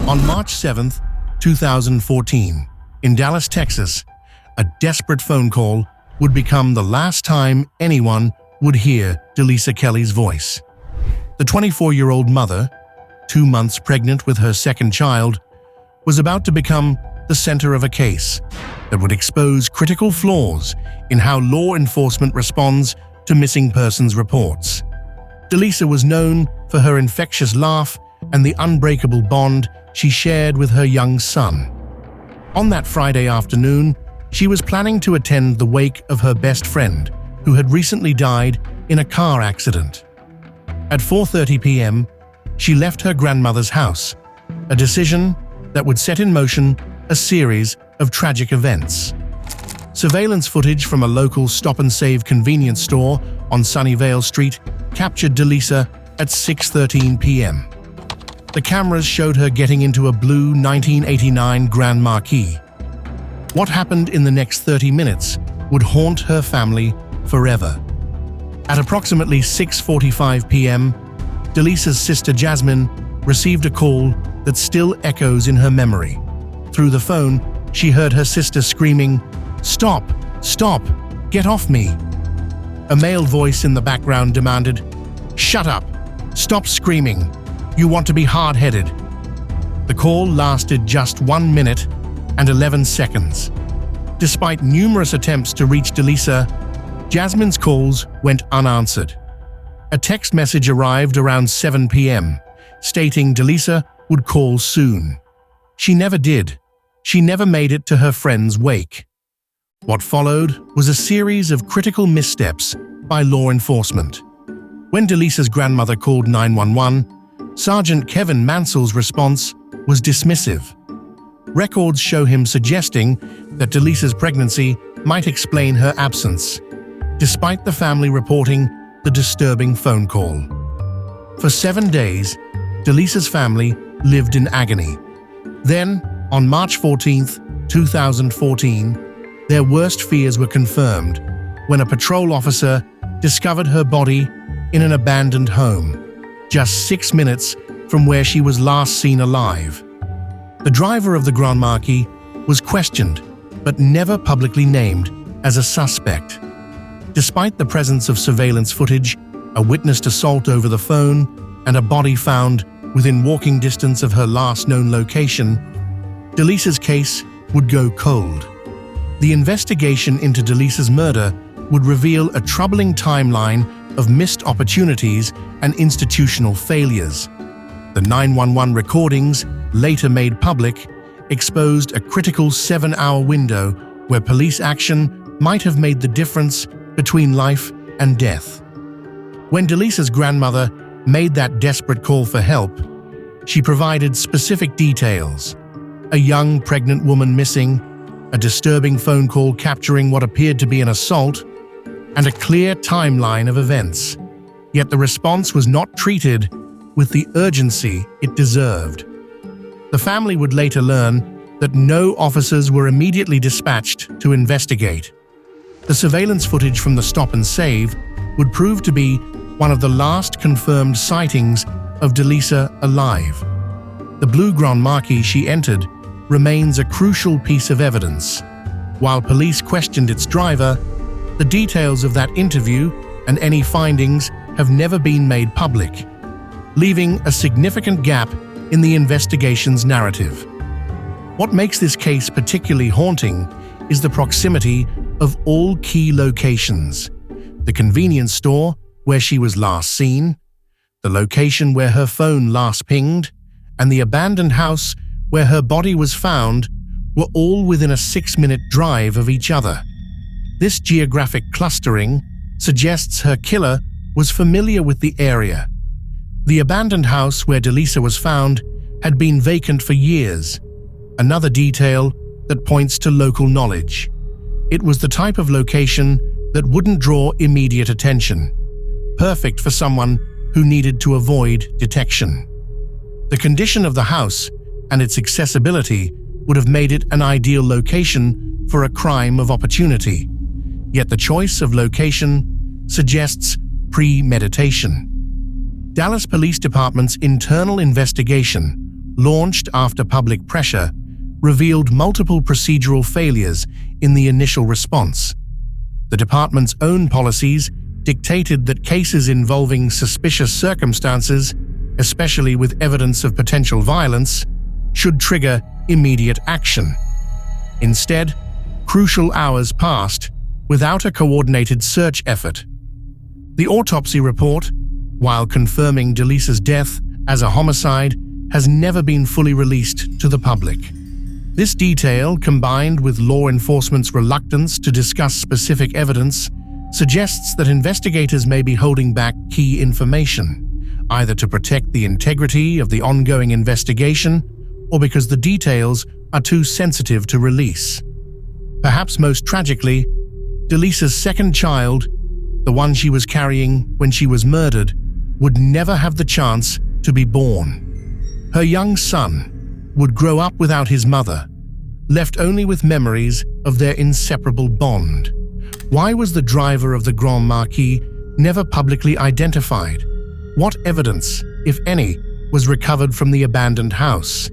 On March 7, 2014, in Dallas, Texas, a desperate phone call would become the last time anyone would hear Delisa Kelly's voice. The 24-year-old mother, 2 months pregnant with her second child, was about to become the center of a case that would expose critical flaws in how law enforcement responds to missing persons reports. Delisa was known for her infectious laugh and the unbreakable bond she shared with her young son. On that Friday afternoon, she was planning to attend the wake of her best friend, who had recently died in a car accident. At 4:30 p.m., she left her grandmother's house, a decision that would set in motion a series of tragic events. Surveillance footage from a local stop-and-save convenience store on Sunnyvale Street captured Delisa at 6:13 p.m. The cameras showed her getting into a blue 1989 Grand Marquis. What happened in the next 30 minutes would haunt her family forever. At approximately 6:45 p.m., Delisa's sister Jasmine received a call that still echoes in her memory. Through the phone, she heard her sister screaming, "Stop! Stop! Get off me!" A male voice in the background demanded, "Shut up! Stop screaming! You want to be hard-headed." The call lasted just 1 minute and 11 seconds. Despite numerous attempts to reach Delisa, Jasmine's calls went unanswered. A text message arrived around 7 p.m., stating Delisa would call soon. She never did. She never made it to her friend's wake. What followed was a series of critical missteps by law enforcement. When Delisa's grandmother called 911, Sergeant Kevin Mansell's response was dismissive. Records show him suggesting that Delisa's pregnancy might explain her absence, despite the family reporting the disturbing phone call. For 7 days, Delisa's family lived in agony. Then, on March 14, 2014, their worst fears were confirmed when a patrol officer discovered her body in an abandoned home, just 6 minutes from where she was last seen alive. The driver of the Grand Marquis was questioned, but never publicly named as a suspect. Despite the presence of surveillance footage, a witnessed assault over the phone, and a body found within walking distance of her last known location, Delisa's case would go cold. The investigation into Delisa's murder would reveal a troubling timeline of missed opportunities and institutional failures. The 911 recordings, later made public, exposed a critical 7-hour window where police action might have made the difference between life and death. When Delisa's grandmother made that desperate call for help, she provided specific details: a young pregnant woman missing, a disturbing phone call capturing what appeared to be an assault, and a clear timeline of events. Yet the response was not treated with the urgency it deserved. The family would later learn that no officers were immediately dispatched to investigate. The surveillance footage from the stop and save would prove to be one of the last confirmed sightings of Delisa alive. The blue Grand Marquis she entered remains a crucial piece of evidence. While police questioned its driver, the details of that interview and any findings have never been made public, leaving a significant gap in the investigation's narrative. What makes this case particularly haunting is the proximity of all key locations: the convenience store where she was last seen, the location where her phone last pinged, and the abandoned house where her body was found were all within a 6-minute drive of each other. This geographic clustering suggests her killer was familiar with the area. The abandoned house where Delisa was found had been vacant for years, another detail that points to local knowledge. It was the type of location that wouldn't draw immediate attention, perfect for someone who needed to avoid detection. The condition of the house and its accessibility would have made it an ideal location for a crime of opportunity. Yet the choice of location suggests premeditation. Dallas Police Department's internal investigation launched after public pressure, revealed multiple procedural failures in the initial response. The department's own policies dictated that cases involving suspicious circumstances, especially with evidence of potential violence, should trigger immediate action. Instead, crucial hours passed without a coordinated search effort. The autopsy report, while confirming Delisa's death as a homicide, has never been fully released to the public. This detail, combined with law enforcement's reluctance to discuss specific evidence, suggests that investigators may be holding back key information, either to protect the integrity of the ongoing investigation or because the details are too sensitive to release. Perhaps most tragically, Delisa's second child, the one she was carrying when she was murdered, would never have the chance to be born. Her young son would grow up without his mother, left only with memories of their inseparable bond. Why was the driver of the Grand Marquis never publicly identified? What evidence, if any, was recovered from the abandoned house?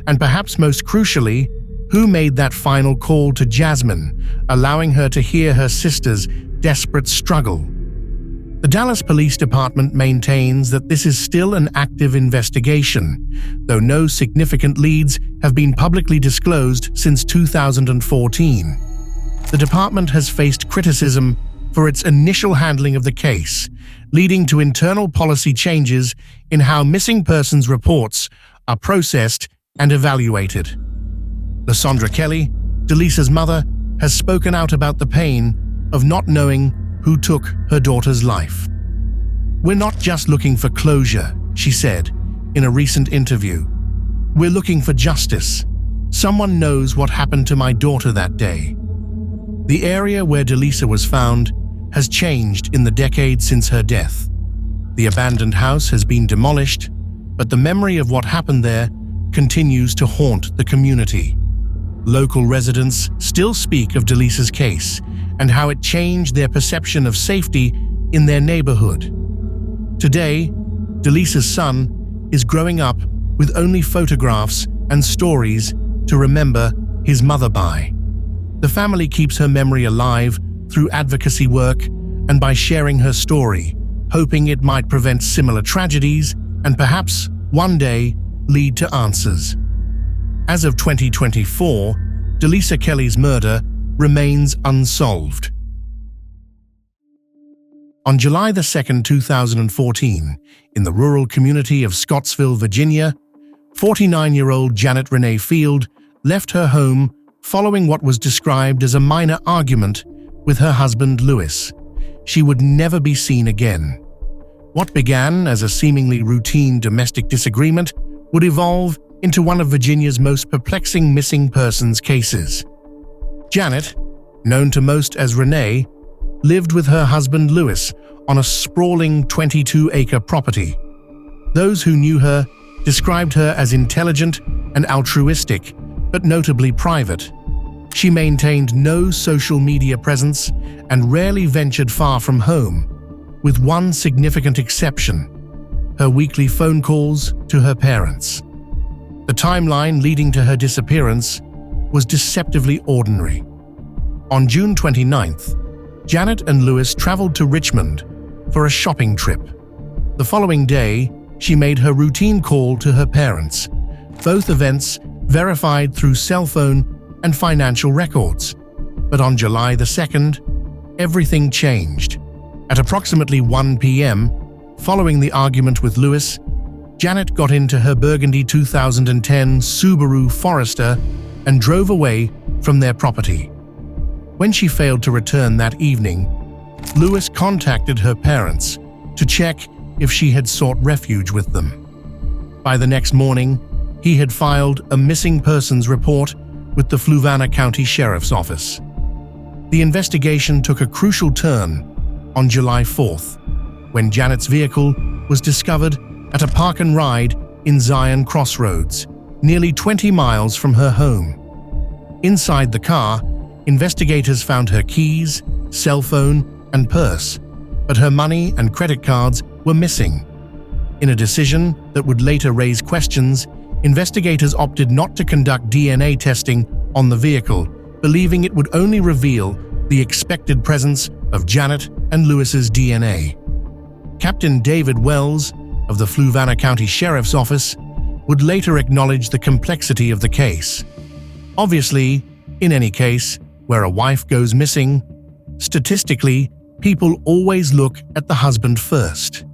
And perhaps most crucially, who made that final call to Jasmine, allowing her to hear her sister's desperate struggle? The Dallas Police Department maintains that this is still an active investigation, though no significant leads have been publicly disclosed since 2014. The department has faced criticism for its initial handling of the case, leading to internal policy changes in how missing persons reports are processed and evaluated. Lysandra Kelly, Delisa's mother, has spoken out about the pain of not knowing who took her daughter's life. "We're not just looking for closure," she said in a recent interview. "We're looking for justice. Someone knows what happened to my daughter that day." The area where Delisa was found has changed in the decade since her death. The abandoned house has been demolished, but the memory of what happened there continues to haunt the community. Local residents still speak of Delisa's case and how it changed their perception of safety in their neighborhood. Today, Delisa's son is growing up with only photographs and stories to remember his mother by. The family keeps her memory alive through advocacy work and by sharing her story, hoping it might prevent similar tragedies and perhaps, one day, lead to answers. As of 2024, Delisa Kelly's murder remains unsolved. On July 2, 2014, in the rural community of Scottsville, Virginia, 49-year-old Janet Renee Field left her home following what was described as a minor argument with her husband, Louis. She would never be seen again. What began as a seemingly routine domestic disagreement would evolve into one of Virginia's most perplexing missing persons cases. Janet, known to most as Renee, lived with her husband Louis on a sprawling 22-acre property. Those who knew her described her as intelligent and altruistic, but notably private. She maintained no social media presence and rarely ventured far from home, with one significant exception: her weekly phone calls to her parents. The timeline leading to her disappearance was deceptively ordinary. On June 29th, Janet and Louis traveled to Richmond for a shopping trip. The following day, she made her routine call to her parents, both events verified through cell phone and financial records. But on July 2nd, everything changed. At approximately 1 p.m., following the argument with Louis, Janet got into her burgundy 2010 Subaru Forester and drove away from their property. When she failed to return that evening, Louis contacted her parents to check if she had sought refuge with them. By the next morning, he had filed a missing persons report with the Fluvanna County Sheriff's Office. The investigation took a crucial turn on July 4th, when Janet's vehicle was discovered at a park and ride in Zion Crossroads, nearly 20 miles from her home. Inside the car, investigators found her keys, cell phone, and purse, but her money and credit cards were missing. In a decision that would later raise questions, investigators opted not to conduct DNA testing on the vehicle, believing it would only reveal the expected presence of Janet and Lewis's DNA. Captain David Wells of the Fluvanna County Sheriff's Office would later acknowledge the complexity of the case. Obviously, in any case where a wife goes missing, statistically, people always look at the husband first.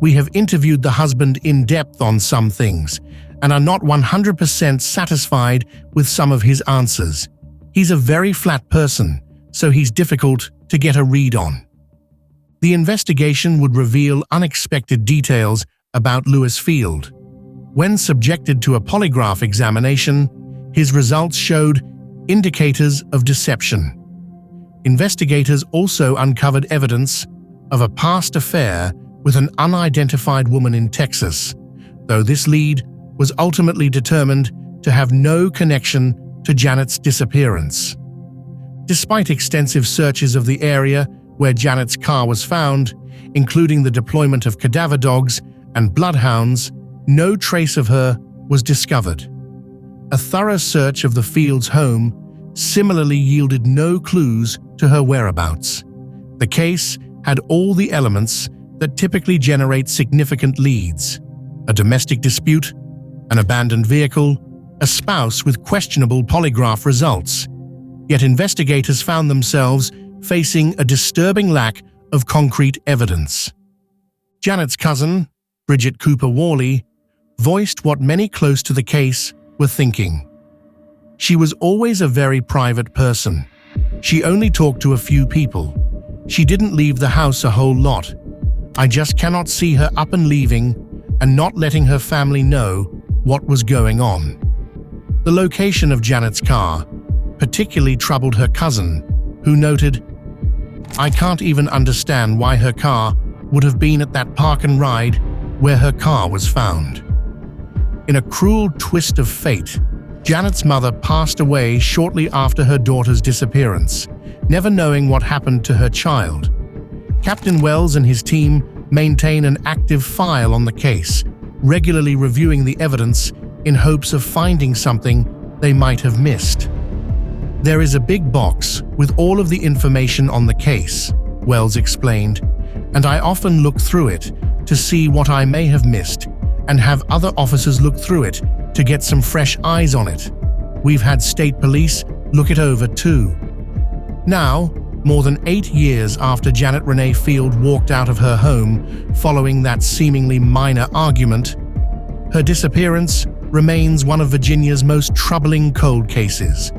We have interviewed the husband in depth on some things and are not 100% satisfied with some of his answers. He's a very flat person, so he's difficult to get a read on. The investigation would reveal unexpected details about Lewis Field. When subjected to a polygraph examination, his results showed indicators of deception. Investigators also uncovered evidence of a past affair with an unidentified woman in Texas, though this lead was ultimately determined to have no connection to Janet's disappearance. Despite extensive searches of the area where Janet's car was found, including the deployment of cadaver dogs and bloodhounds, no trace of her was discovered. A thorough search of the Fields' home similarly yielded no clues to her whereabouts. The case had all the elements that typically generate significant leads: a domestic dispute, an abandoned vehicle, a spouse with questionable polygraph results. Yet investigators found themselves facing a disturbing lack of concrete evidence. Janet's cousin, Bridget Cooper Worley, voiced what many close to the case were thinking. She was always a very private person. She only talked to a few people. She didn't leave the house a whole lot. I just cannot see her up and leaving and not letting her family know what was going on. The location of Janet's car particularly troubled her cousin, who noted, "I can't even understand why her car would have been at that park and ride where her car was found." In a cruel twist of fate, Janet's mother passed away shortly after her daughter's disappearance, never knowing what happened to her child. Captain Wells and his team maintain an active file on the case, regularly reviewing the evidence in hopes of finding something they might have missed. "There is a big box with all of the information on the case," Wells explained, "and I often look through it to see what I may have missed and have other officers look through it to get some fresh eyes on it. We've had state police look it over too." Now, more than 8 years after Janet Renee Field walked out of her home following that seemingly minor argument, her disappearance remains one of Virginia's most troubling cold cases.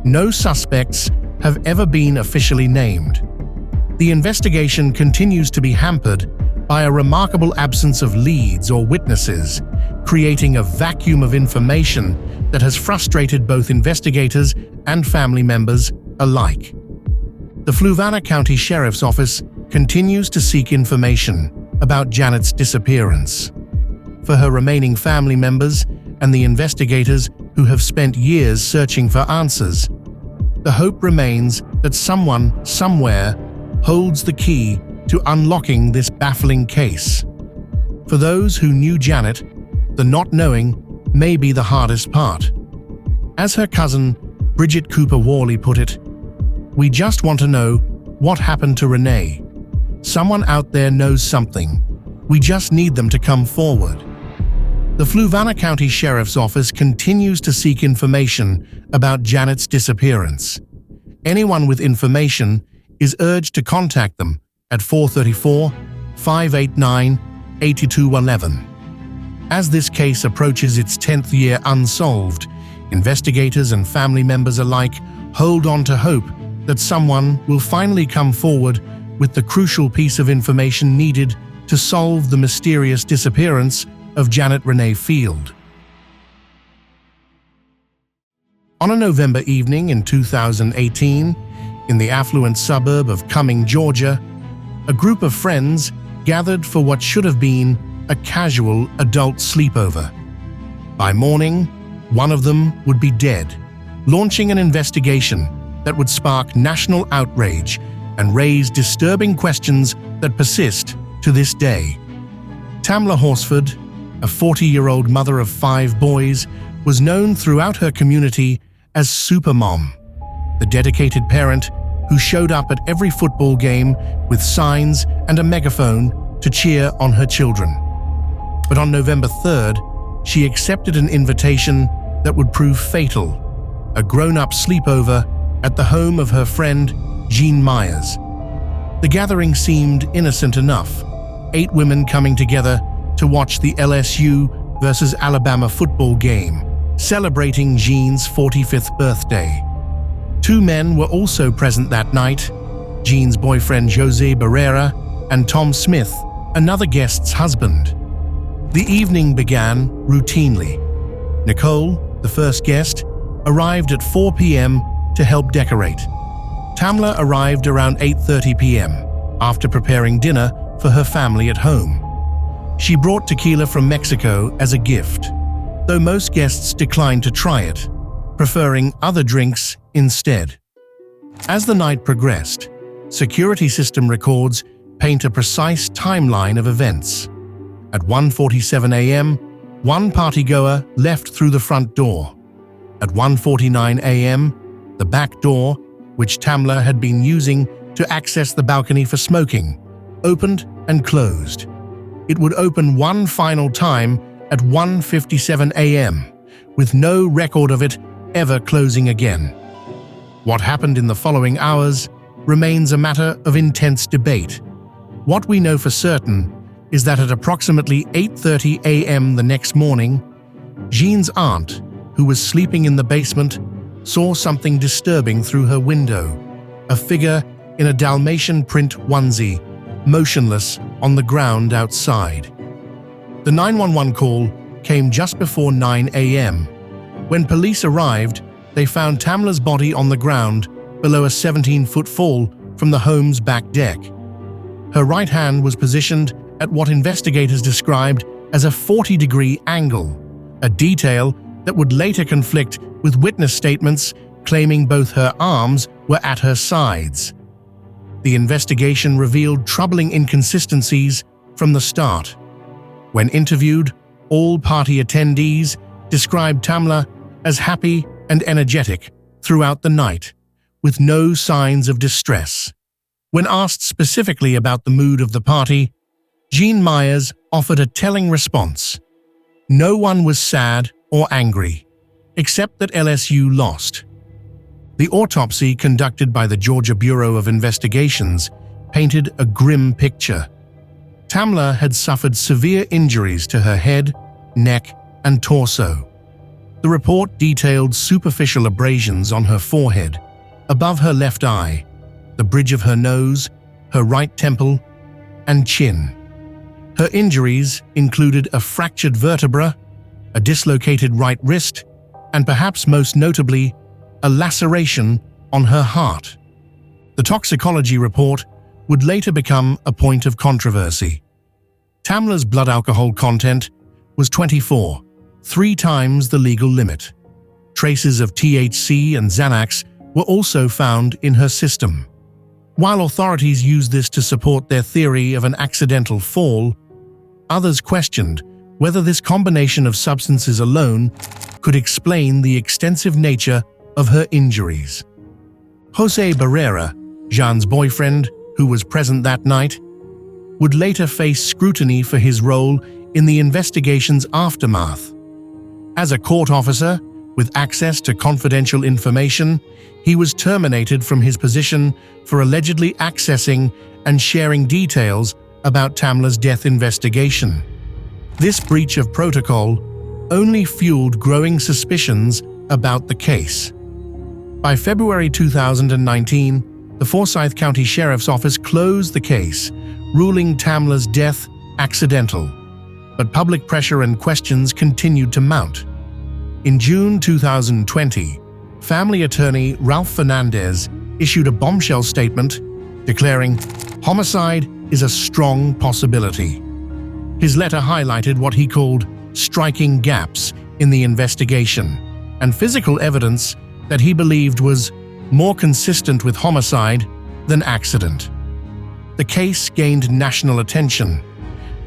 No suspects have ever been officially named. The investigation continues to be hampered by a remarkable absence of leads or witnesses, creating a vacuum of information that has frustrated both investigators and family members alike. The Fluvanna County Sheriff's Office continues to seek information about Janet's disappearance. For her remaining family members and the investigators who have spent years searching for answers, the hope remains that someone, somewhere, holds the key to unlocking this baffling case. For those who knew Janet, the not knowing may be the hardest part. As her cousin, Bridget Cooper Worley, put it, "We just want to know what happened to Renee. Someone out there knows something. We just need them to come forward." The Fluvanna County Sheriff's Office continues to seek information about Janet's disappearance. Anyone with information is urged to contact them at 434-589-8211. As this case approaches its 10th year unsolved, investigators and family members alike hold on to hope that someone will finally come forward with the crucial piece of information needed to solve the mysterious disappearance of Janet Renee Field. On a November evening in 2018, in the affluent suburb of Cumming, Georgia, a group of friends gathered for what should have been a casual adult sleepover. By morning, one of them would be dead, launching an investigation that would spark national outrage and raise disturbing questions that persist to this day. Tamla Horford, a 40-year-old mother of 5 boys, was known throughout her community as Supermom, the dedicated parent who showed up at every football game with signs and a megaphone to cheer on her children. But on November 3rd, she accepted an invitation that would prove fatal, a grown-up sleepover at the home of her friend, Jean Myers. The gathering seemed innocent enough, 8 women coming together to watch the LSU versus Alabama football game, celebrating Jean's 45th birthday. 2 men were also present that night, Jean's boyfriend Jose Barrera and Tom Smith, another guest's husband. The evening began routinely. Nicole, the first guest, arrived at 4 p.m. to help decorate. Tamla arrived around 8:30 p.m. after preparing dinner for her family at home. She brought tequila from Mexico as a gift, though most guests declined to try it, preferring other drinks instead. As the night progressed, security system records paint a precise timeline of events. At 1:47 a.m., one partygoer left through the front door. At 1:49 a.m., the back door, which Tamla had been using to access the balcony for smoking, opened and closed. It would open one final time at 1:57 a.m., with no record of it ever closing again. What happened in the following hours remains a matter of intense debate. What we know for certain is that at approximately 8:30 a.m. the next morning, Jean's aunt, who was sleeping in the basement, saw something disturbing through her window, a figure in a Dalmatian print onesie, motionless on the ground outside. The 911 call came just before 9 a.m. When police arrived, they found Tamla's body on the ground below a 17-foot fall from the home's back deck. Her right hand was positioned at what investigators described as a 40-degree angle, a detail that would later conflict with witness statements claiming both her arms were at her sides. The investigation revealed troubling inconsistencies from the start. When interviewed, all party attendees described Tamla as happy and energetic throughout the night, with no signs of distress. When asked specifically about the mood of the party, Jean Myers offered a telling response. No one was sad or angry, except that LSU lost. The autopsy conducted by the Georgia Bureau of Investigations painted a grim picture. Tamla had suffered severe injuries to her head, neck, and torso. The report detailed superficial abrasions on her forehead, above her left eye, the bridge of her nose, her right temple, and chin. Her injuries included a fractured vertebra, a dislocated right wrist, and perhaps most notably, a laceration on her heart. The toxicology report would later become a point of controversy. Tamla's blood alcohol content was 24, 3 times the legal limit. Traces of THC and Xanax were also found in her system. While authorities used this to support their theory of an accidental fall, others questioned whether this combination of substances alone could explain the extensive nature of her injuries. Jose Barrera, Jean's boyfriend, who was present that night, would later face scrutiny for his role in the investigation's aftermath. As a court officer with access to confidential information, he was terminated from his position for allegedly accessing and sharing details about Tamla's death investigation. This breach of protocol only fueled growing suspicions about the case. By February 2019, the Forsyth County Sheriff's Office closed the case, ruling Tamla's death accidental. But public pressure and questions continued to mount. In June 2020, family attorney Ralph Fernandez issued a bombshell statement declaring, "Homicide is a strong possibility." His letter highlighted what he called striking gaps in the investigation and physical evidence that he believed was more consistent with homicide than accident. The case gained national attention,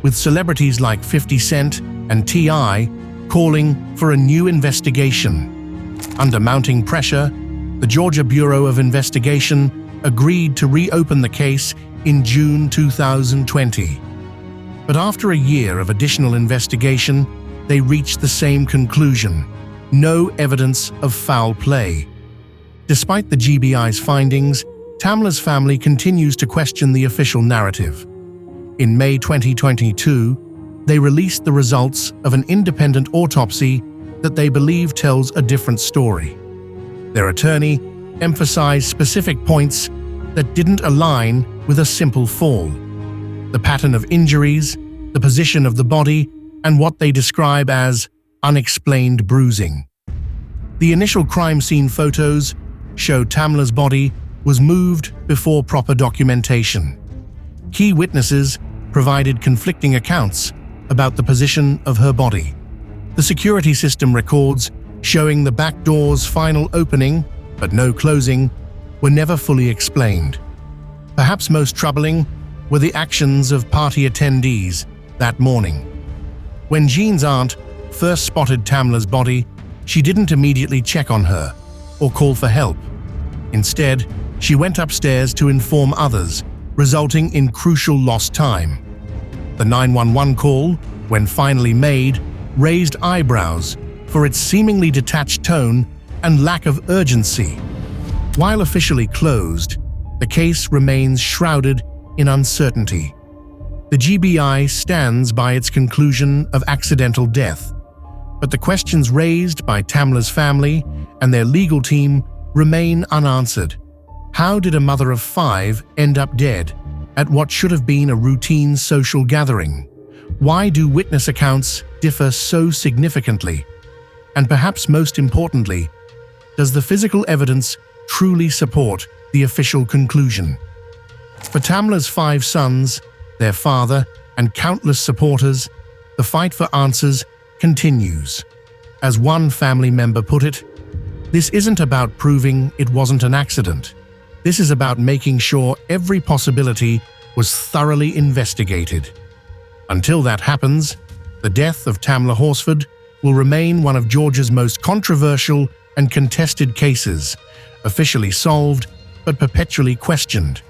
with celebrities like 50 Cent and TI calling for a new investigation. Under mounting pressure, the Georgia Bureau of Investigation agreed to reopen the case in June 2020. But after a year of additional investigation, they reached the same conclusion: no evidence of foul play. Despite the GBI's findings, Tamla's family continues to question the official narrative. In May 2022, they released the results of an independent autopsy that they believe tells a different story. Their attorney emphasized specific points that didn't align with a simple fall: the pattern of injuries, the position of the body, and what they describe as unexplained bruising. The initial crime scene photos show Tamla's body was moved before proper documentation. Key witnesses provided conflicting accounts about the position of her body. The security system records showing the back door's final opening, but no closing, were never fully explained. Perhaps most troubling were the actions of party attendees that morning. When Jean's aunt first spotted Tamla's body, she didn't immediately check on her or call for help. Instead, she went upstairs to inform others, resulting in crucial lost time. The 911 call, when finally made, raised eyebrows for its seemingly detached tone and lack of urgency. While officially closed, the case remains shrouded in uncertainty. The GBI stands by its conclusion of accidental death, but the questions raised by Tamla's family and their legal team remain unanswered. How did a mother of 5 end up dead at what should have been a routine social gathering? Why do witness accounts differ so significantly? And perhaps most importantly, does the physical evidence truly support the official conclusion? For Tamla's 5 sons, their father, and countless supporters, the fight for answers continues. As one family member put it, "This isn't about proving it wasn't an accident. This is about making sure every possibility was thoroughly investigated." Until that happens, the death of Tamla Horford will remain one of Georgia's most controversial and contested cases, officially solved but perpetually questioned.